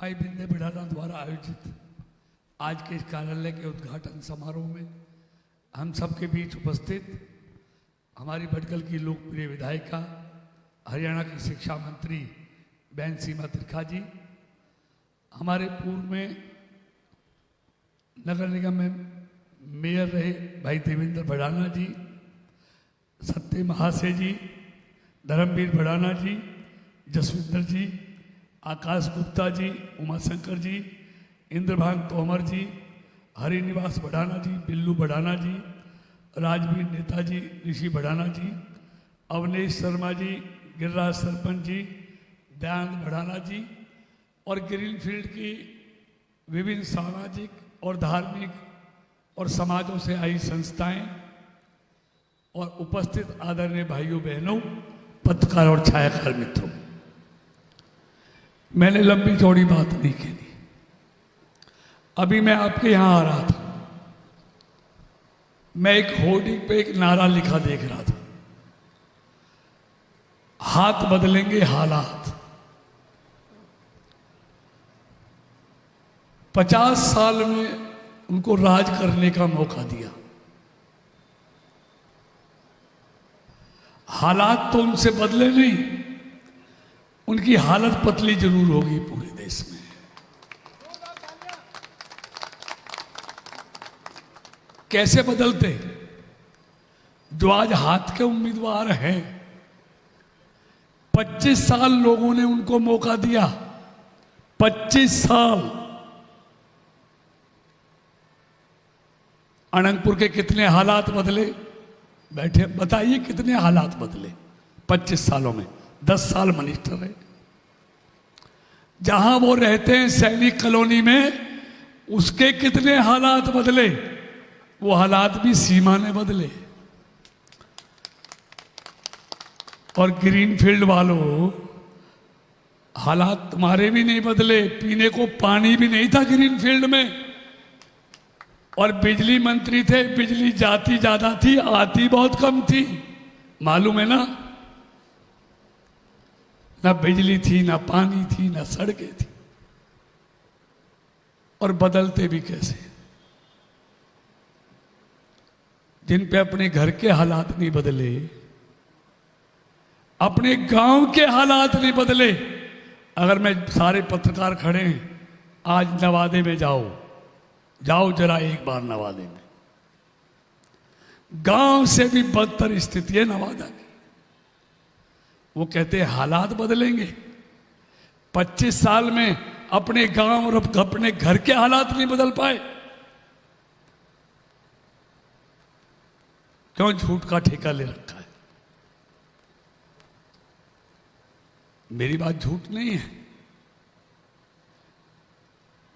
भाई बिंदे बिढ़ाना द्वारा आयोजित आज के इस कार्यालय के उद्घाटन समारोह में हम सबके बीच उपस्थित हमारी भटकल की लोकप्रिय विधायिका हरियाणा की शिक्षा मंत्री बहन सीमा त्रिखा जी, हमारे पूर्व में नगर निगम में मेयर रहे भाई देवेंद्र भड़ाना जी, सत्य महाशय जी, धर्मवीर भड़ाना जी, जसविंदर जी, आकाश गुप्ता जी, उमाशंकर जी, इंद्रभान तोमर जी, हरिनिवास भड़ाना जी, बिल्लू भड़ाना जी, राजवीर नेता जी, ऋषि भड़ाना जी, अवनेश शर्मा जी, गिरिराज सरपंच जी, दयानंद भड़ाना जी और ग्रीनफील्ड की विभिन्न सामाजिक और धार्मिक और समाजों से आई संस्थाएं और उपस्थित आदरणीय भाइयों बहनों, पत्रकार और छायाकार मित्रों, मैंने लंबी चौड़ी बात नहीं की। अभी मैं आपके यहां आ रहा था, मैं एक होर्डिंग पे एक नारा लिखा देख रहा था, हाथ बदलेंगे हालात। 50 साल में उनको राज करने का मौका दिया, हालात तो उनसे बदले नहीं, उनकी हालत पतली जरूर होगी पूरे देश में। कैसे बदलते? जो आज हाथ के उम्मीदवार हैं, 25 साल लोगों ने उनको मौका दिया, 25 साल। अनंतपुर के कितने हालात बदले? बैठे बताइए, कितने हालात बदले 25 सालों में? 10 साल मिनिस्टर रहे। जहां वो रहते हैं सैनिक कॉलोनी में, उसके कितने हालात बदले? वो हालात भी सीमा ने बदले। और ग्रीनफील्ड वालों, हालात तुम्हारे भी नहीं बदले, पीने को पानी भी नहीं था ग्रीनफील्ड में। और बिजली मंत्री थे, बिजली जाती ज्यादा थी, आती बहुत कम थी, मालूम है ना? ना बिजली थी, ना पानी थी, ना सड़कें थी। और बदलते भी कैसे? जिन पे अपने घर के हालात नहीं बदले, अपने गांव के हालात नहीं बदले। अगर मैं सारे पत्रकार खड़े हैं, आज नवादे में जाओ जरा एक बार नवादे में, गांव से भी बदतर स्थिति है नवादा की। वो कहते हैं हालात बदलेंगे। 25 साल में अपने गांव और अपने घर के हालात नहीं बदल पाए। क्यों झूठ का ठेका ले रखा है? मेरी बात झूठ नहीं है।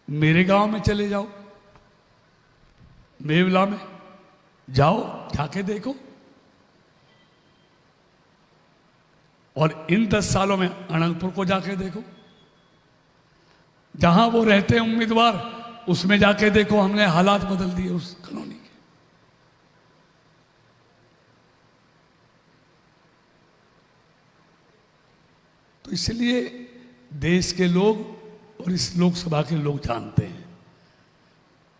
मेरे गांव में चले जाओ, मेवला में जाओ, जाके देखो। और इन 10 सालों में अनंतपुर को जाके देखो, जहां वो रहते हैं उम्मीदवार, उसमें जाके देखो, हमने हालात बदल दिए उस कॉलोनी के। तो इसलिए देश के लोग और इस लोकसभा के लोग जानते हैं,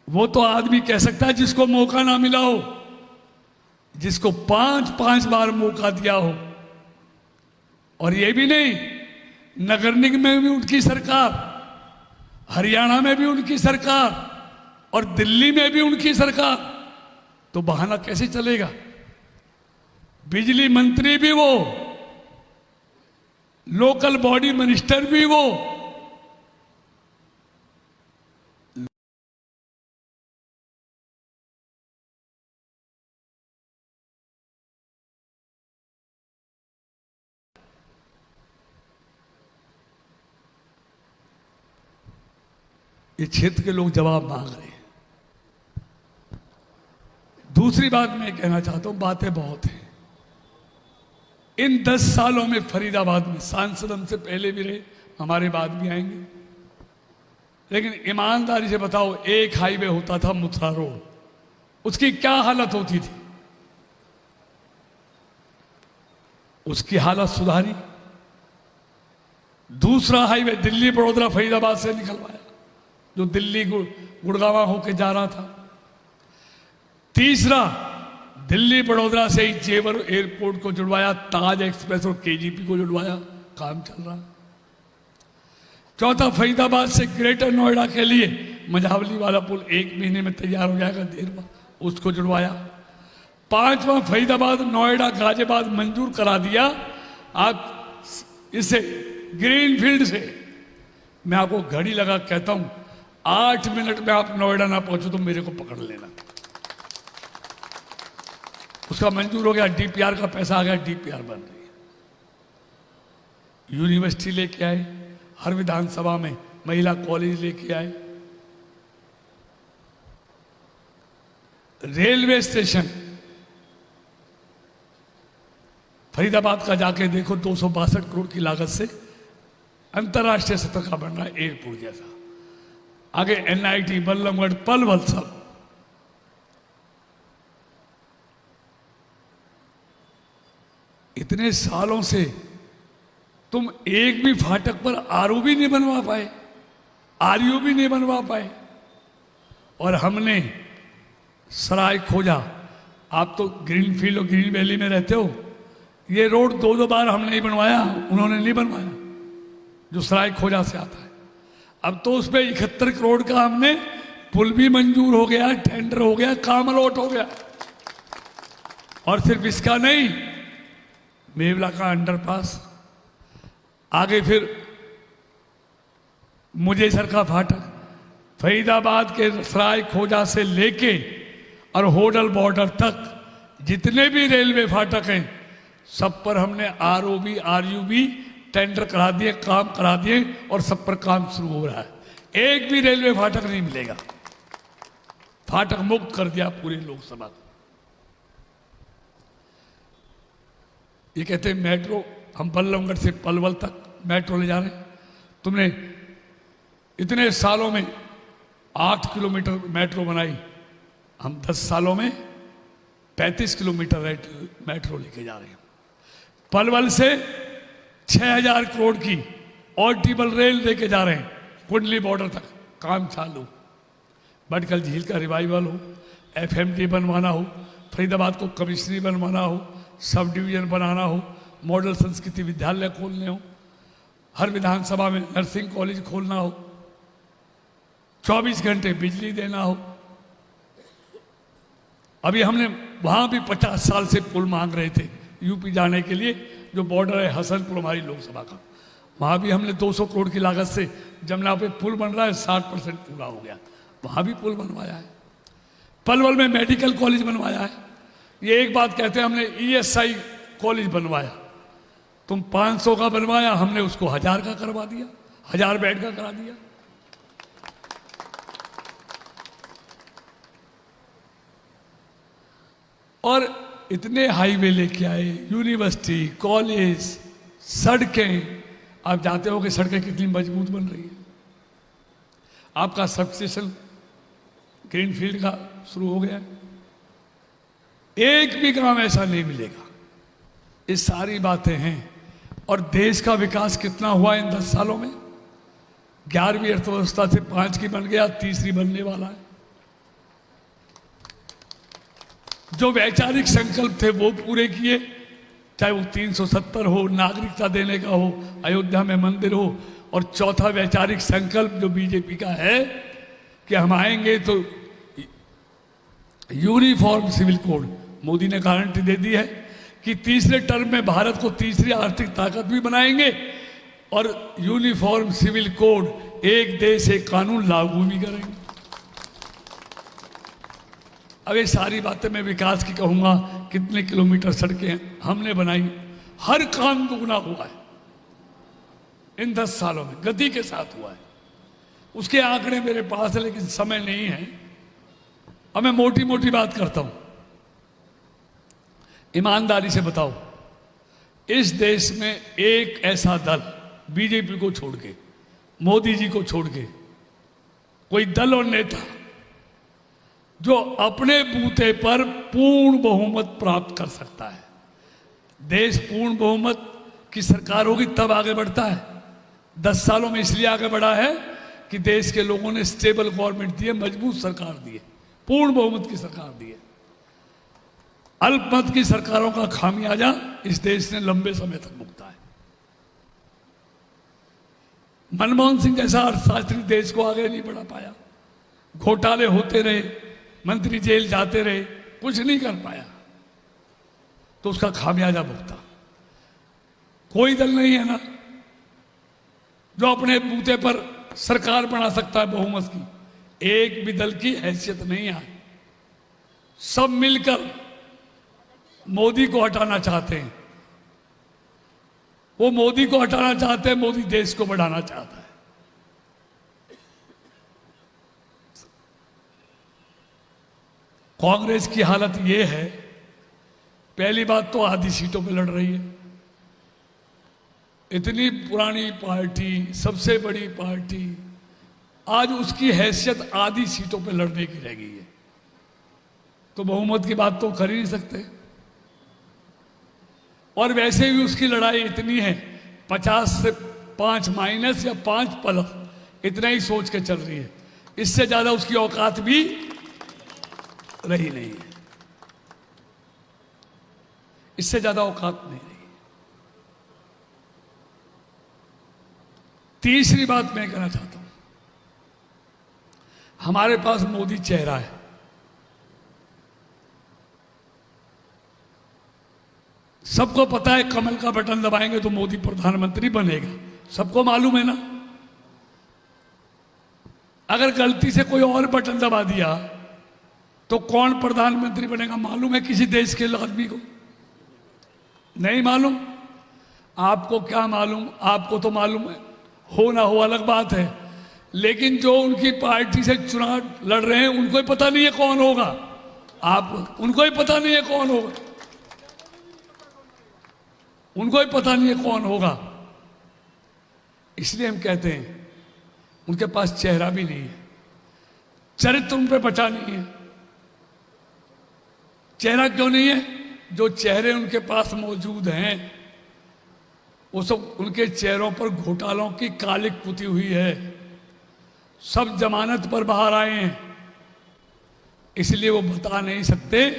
वो तो आदमी कह सकता है जिसको मौका ना मिला हो, जिसको 5-5 बार मौका दिया हो। और ये भी नहीं, नगर निगम में भी उनकी सरकार, हरियाणा में भी उनकी सरकार और दिल्ली में भी उनकी सरकार, तो बहाना कैसे चलेगा? बिजली मंत्री भी वो, लोकल बॉडी मिनिस्टर भी वो। ये क्षेत्र के लोग जवाब मांग रहे हैं। दूसरी बात मैं कहना चाहता हूं, बातें बहुत हैं। इन 10 सालों में फरीदाबाद में सांसद हमसे पहले भी रहे, हमारे बाद भी आएंगे, लेकिन ईमानदारी से बताओ, एक हाईवे होता था मथुरा रोड, उसकी क्या हालत होती थी? उसकी हालत सुधारी। दूसरा हाईवे दिल्ली बड़ौदा फरीदाबाद से निकलवाया, जो दिल्ली गुड़गांव होके जा रहा था। तीसरा दिल्ली बड़ौदा से ही जेवर एयरपोर्ट को जुड़वाया, ताज एक्सप्रेस और केजीपी को जुड़वाया, काम चल रहा। चौथा फरीदाबाद से ग्रेटर नोएडा के लिए मझावली वाला पुल 1 महीने में तैयार हो जाएगा, देर में उसको जुड़वाया। पांचवा फरीदाबाद नोएडा गाजियाबाद मंजूर करा दिया। आप इसे ग्रीनफील्ड से, मैं आपको घड़ी लगा कहता हूं 8 मिनट में आप नोएडा ना पहुंचो तो मेरे को पकड़ लेना। उसका मंजूर हो गया, डीपीआर का पैसा आ गया, डीपीआर बन रही है। यूनिवर्सिटी लेके आए, हर विधानसभा में महिला कॉलेज लेके आए। रेलवे स्टेशन फरीदाबाद का जाके देखो, 262 करोड़ की लागत से अंतर्राष्ट्रीय स्तर का बन रहा है, एयरपोर्ट जैसा। आगे एनआईटी, बल्लभगढ़, पलवल, सब। इतने सालों से तुम एक भी फाटक पर आरओ भी नहीं बनवा पाए, आरयू भी नहीं बनवा पाए, और हमने सराय खोजा। आप तो ग्रीन फील्ड और ग्रीन वैली में रहते हो, ये रोड 2 बार हमने नहीं बनवाया, उन्होंने नहीं बनवाया, जो सराय खोजा से आता है। अब तो उसमें 71 करोड़ का हमने पुल भी मंजूर हो गया, टेंडर हो गया, काम अलॉट हो गया। और सिर्फ इसका नहीं, मेवला का अंडरपास, आगे फिर मुजेसर का फाटक, फरीदाबाद के सराय खोजा से लेके और होडल बॉर्डर तक जितने भी रेलवे फाटक हैं, सब पर हमने आरओबी, आरयूबी टेंडर करा दिए, काम करा दिए, और सब पर काम शुरू हो रहा है। एक भी रेलवे फाटक नहीं मिलेगा, फाटक मुक्त कर दिया पूरी लोकसभा को। ये कहते हैं मेट्रो, हम बल्लभगढ़ से पलवल तक मेट्रो ले जा रहे हैं। तुमने इतने सालों में 8 किलोमीटर मेट्रो बनाई, हम 10 सालों में 35 किलोमीटर मेट्रो लेके जा रहे हैं। पलवल से 6000 करोड़ की और टेबल रेल लेके जा रहे हैं, कुंडली बॉर्डर तक काम चालू। भटकल झील का रिवाइवल हो, एफएमटी बनवाना हो, फरीदाबाद को कमिश्नरी बनवाना हो, सब डिवीजन बनाना हो, मॉडल संस्कृति विद्यालय खोलने हो, हर विधानसभा में नर्सिंग कॉलेज खोलना हो, 24 घंटे बिजली देना हो। अभी हमने वहां भी 50 साल से पुल मांग रहे थे यूपी जाने के लिए, जो बॉर्डर है हसनपुर हमारी लोकसभा का, वहां भी हमने 200 करोड़ की लागत से, जमुना पे पुल बन रहा है, 60% पूरा हो गया, वहां भी पुल बनवाया है। पलवल में मेडिकल कॉलेज बनवाया है। ये एक बात कहते हैं, हमने ईएसआई कॉलेज बनवाया, तुम 500 का बनवाया, हमने उसको 1000 का करवा दिया, 1000 बेड का करा दिया। और इतने हाईवे लेके आए, यूनिवर्सिटी, कॉलेज, सड़कें। आप जानते हो कि सड़कें कितनी मजबूत बन रही हैं। आपका सबस्टेशन ग्रीनफील्ड का शुरू हो गया है, एक भी काम ऐसा नहीं मिलेगा। ये सारी बातें हैं। और देश का विकास कितना हुआ इन 10 सालों में? 11वीं अर्थव्यवस्था से 5 की बन गया, 3री बनने वाला है। जो वैचारिक संकल्प थे वो पूरे किए, चाहे वो 370 हो, नागरिकता देने का हो, अयोध्या में मंदिर हो, और चौथा वैचारिक संकल्प जो बीजेपी का है कि हम आएंगे तो यूनिफॉर्म सिविल कोड, मोदी ने गारंटी दे दी है कि तीसरे टर्म में भारत को तीसरी आर्थिक ताकत भी बनाएंगे, और यूनिफॉर्म सिविल कोड, एक देश एक कानून लागू भी करेंगे। अब ये सारी बातें मैं विकास की कहूँगा, कितने किलोमीटर सड़कें हमने बनाई, हर काम दुगना हुआ है इन 10 सालों में, गति के साथ हुआ है। उसके आंकड़े मेरे पास है, लेकिन समय नहीं है। अब मैं मोटी मोटी बात करता हूँ। ईमानदारी से बताओ, इस देश में एक ऐसा दल, बीजेपी को छोड़ के, मोदी जी को छोड़ के, कोई दल और नेता जो अपने बूते पर पूर्ण बहुमत प्राप्त कर सकता है। देश पूर्ण बहुमत की सरकार होगी तब आगे बढ़ता है। 10 सालों में इसलिए आगे बढ़ा है कि देश के लोगों ने स्टेबल गवर्नमेंट दी है, मजबूत सरकार दी है, पूर्ण बहुमत की सरकार दी है। अल्पमत की सरकारों का खामियाजा इस देश ने लंबे समय तक भुगता है। मनमोहन सिंह जैसा अर्थशास्त्री देश को आगे नहीं बढ़ा पाया, घोटाले होते रहे, मंत्री जेल जाते रहे, कुछ नहीं कर पाया, तो उसका खामियाजा भुगता। कोई दल नहीं है ना जो अपने बूते पर सरकार बना सकता है बहुमत की। एक भी दल की हैसियत नहीं है। सब मिलकर मोदी को हटाना चाहते हैं। वो मोदी को हटाना चाहते हैं, मोदी देश को बढ़ाना चाहता है। कांग्रेस की हालत ये है, पहली बात तो आधी सीटों पे लड़ रही है। इतनी पुरानी पार्टी, सबसे बड़ी पार्टी, आज उसकी हैसियत आधी सीटों पे लड़ने की रह गई है, तो बहुमत की बात तो कर ही नहीं सकते। और वैसे भी उसकी लड़ाई इतनी है, 50 से 5 माइनस या 5 प्लस, इतना ही सोच के चल रही है। इससे ज्यादा उसकी औकात भी रही नहीं है, इससे ज्यादा औकात नहीं रही। तीसरी बात मैं कहना चाहता हूं, हमारे पास मोदी चेहरा है। सबको पता है कमल का बटन दबाएंगे तो मोदी प्रधानमंत्री बनेगा, सबको मालूम है ना। अगर गलती से कोई और बटन दबा दिया तो कौन प्रधानमंत्री बनेगा मालूम है किसी देश के आदमी को? नहीं मालूम। आपको क्या मालूम? आपको तो मालूम है, हो ना हो अलग बात है, लेकिन जो उनकी पार्टी से चुनाव लड़ रहे हैं उनको ही पता नहीं है कौन होगा। आप उनको ही पता नहीं है कौन होगा, उनको ही पता नहीं है कौन होगा। इसलिए हम कहते हैं उनके पास चेहरा भी नहीं है, चरित्र उन पे बचा नहीं है। चेहरा क्यों नहीं है? जो चेहरे उनके पास मौजूद हैं वो सब उनके चेहरों पर घोटालों की कालिक पुती हुई है। सब जमानत पर बाहर आए हैं, इसलिए वो बता नहीं सकते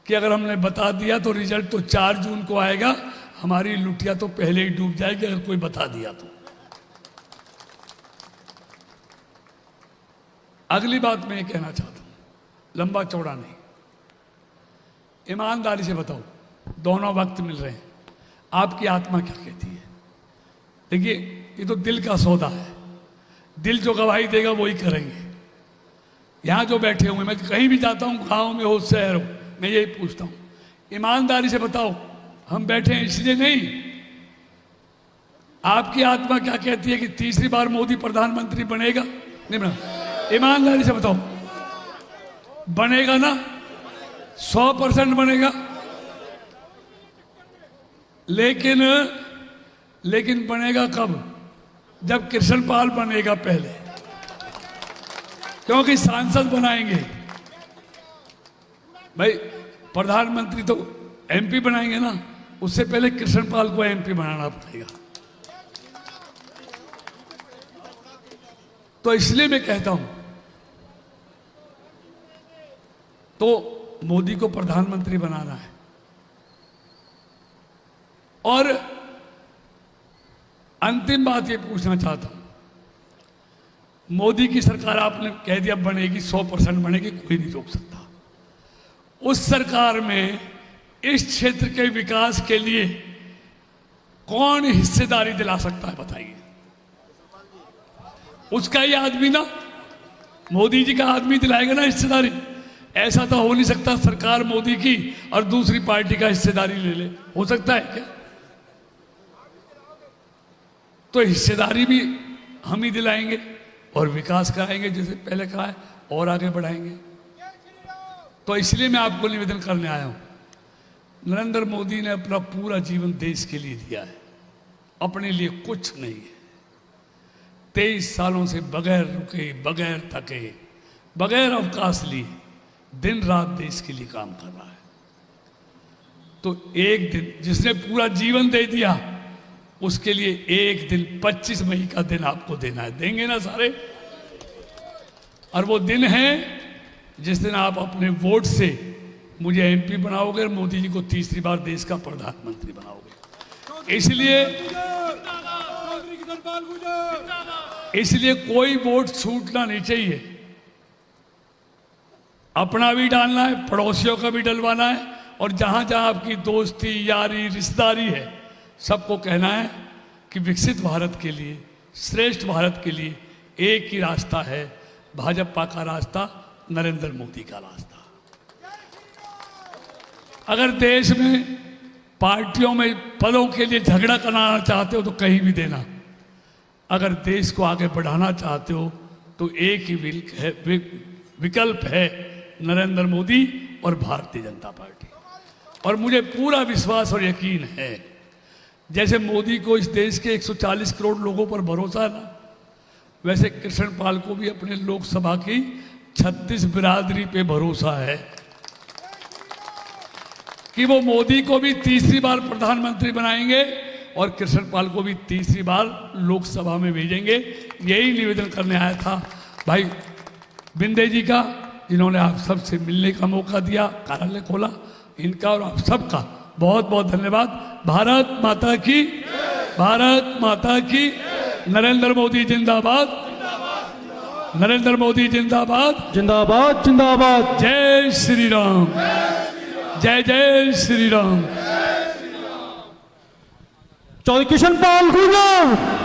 कि अगर हमने बता दिया तो रिजल्ट तो 4 जून को आएगा, हमारी लुटिया तो पहले ही डूब जाएगी अगर कोई बता दिया तो। अगली बात मैं ये कहना चाहता हूं, लंबा चौड़ा नहीं, ईमानदारी से बताओ, दोनों वक्त मिल रहे हैं, आपकी आत्मा क्या कहती है? देखिए ये तो दिल का सौदा है, दिल जो गवाही देगा वही करेंगे। यहां जो बैठे हुए, मैं कहीं भी जाता हूं, गांव में हो शहर हो, मैं यही पूछता हूं, ईमानदारी से बताओ, हम बैठे हैं इसलिए नहीं, आपकी आत्मा क्या कहती है कि तीसरी बार मोदी प्रधानमंत्री बनेगा? नहीं बना? ईमानदारी से बताओ, बनेगा ना? 100% बनेगा। लेकिन बनेगा कब? जब कृष्णपाल बनेगा पहले, क्योंकि सांसद बनाएंगे भाई, प्रधानमंत्री तो एमपी बनाएंगे ना, उससे पहले कृष्णपाल को एमपी बनाना पड़ेगा। तो इसलिए मैं कहता हूं, तो मोदी को प्रधानमंत्री बनाना है। और अंतिम बात ये पूछना चाहता हूं, मोदी की सरकार आपने कह दिया बनेगी, 100% बनेगी, कोई नहीं रोक सकता। उस सरकार में इस क्षेत्र के विकास के लिए कौन हिस्सेदारी दिला सकता है बताइए? उसका ही आदमी ना, मोदी जी का आदमी दिलाएगा ना हिस्सेदारी। ऐसा तो हो नहीं सकता सरकार मोदी की और दूसरी पार्टी का हिस्सेदारी ले ले, हो सकता है क्या? तो हिस्सेदारी भी हम ही दिलाएंगे और विकास कराएंगे जैसे पहले कहा है, और आगे बढ़ाएंगे। तो इसलिए मैं आपको निवेदन करने आया हूं, नरेंद्र मोदी ने अपना पूरा जीवन देश के लिए दिया है, अपने लिए कुछ नहीं है। 23 सालों से बगैर रुके, बगैर थके, बगैर अवकाश लिए दिन रात देश के लिए काम कर रहा है। तो एक दिन जिसने पूरा जीवन दे दिया उसके लिए एक दिन 25 मई का दिन आपको देना है। देंगे ना सारे? और वो दिन है जिस दिन आप अपने वोट से मुझे एमपी बनाओगे और मोदी जी को तीसरी बार देश का प्रधानमंत्री बनाओगे। इसलिए कोई वोट छूटना नहीं चाहिए। अपना भी डालना है, पड़ोसियों का भी डलवाना है, और जहां जहां आपकी दोस्ती यारी रिश्तेदारी है सबको कहना है कि विकसित भारत के लिए, श्रेष्ठ भारत के लिए एक ही रास्ता है, भाजपा का रास्ता, नरेंद्र मोदी का रास्ता। अगर देश में पार्टियों में पदों के लिए झगड़ा कराना चाहते हो तो कहीं भी देना। अगर देश को आगे बढ़ाना चाहते हो तो एक ही विकल्प है, नरेंद्र मोदी और भारतीय जनता पार्टी। और मुझे पूरा विश्वास और यकीन है, जैसे मोदी को इस देश के 140 करोड़ लोगों पर भरोसा है ना, वैसे कृष्णपाल को भी अपने लोकसभा की 36 बिरादरी पे भरोसा है कि वो मोदी को भी तीसरी बार प्रधानमंत्री बनाएंगे और कृष्णपाल को भी तीसरी बार लोकसभा में भेजेंगे। यही निवेदन करने आया था भाई बिंदे जी का, जिन्होंने आप सबसे मिलने का मौका दिया, कार्यालय खोला, इनका और आप सबका बहुत बहुत धन्यवाद। भारत माता की, भारत माता की, नरेंद्र मोदी जिंदाबाद, नरेंद्र मोदी जिंदाबाद, जिंदाबाद जिंदाबाद। जय श्री राम, जय जय श्री राम। चौधरी कृष्णपाल गुर्जर।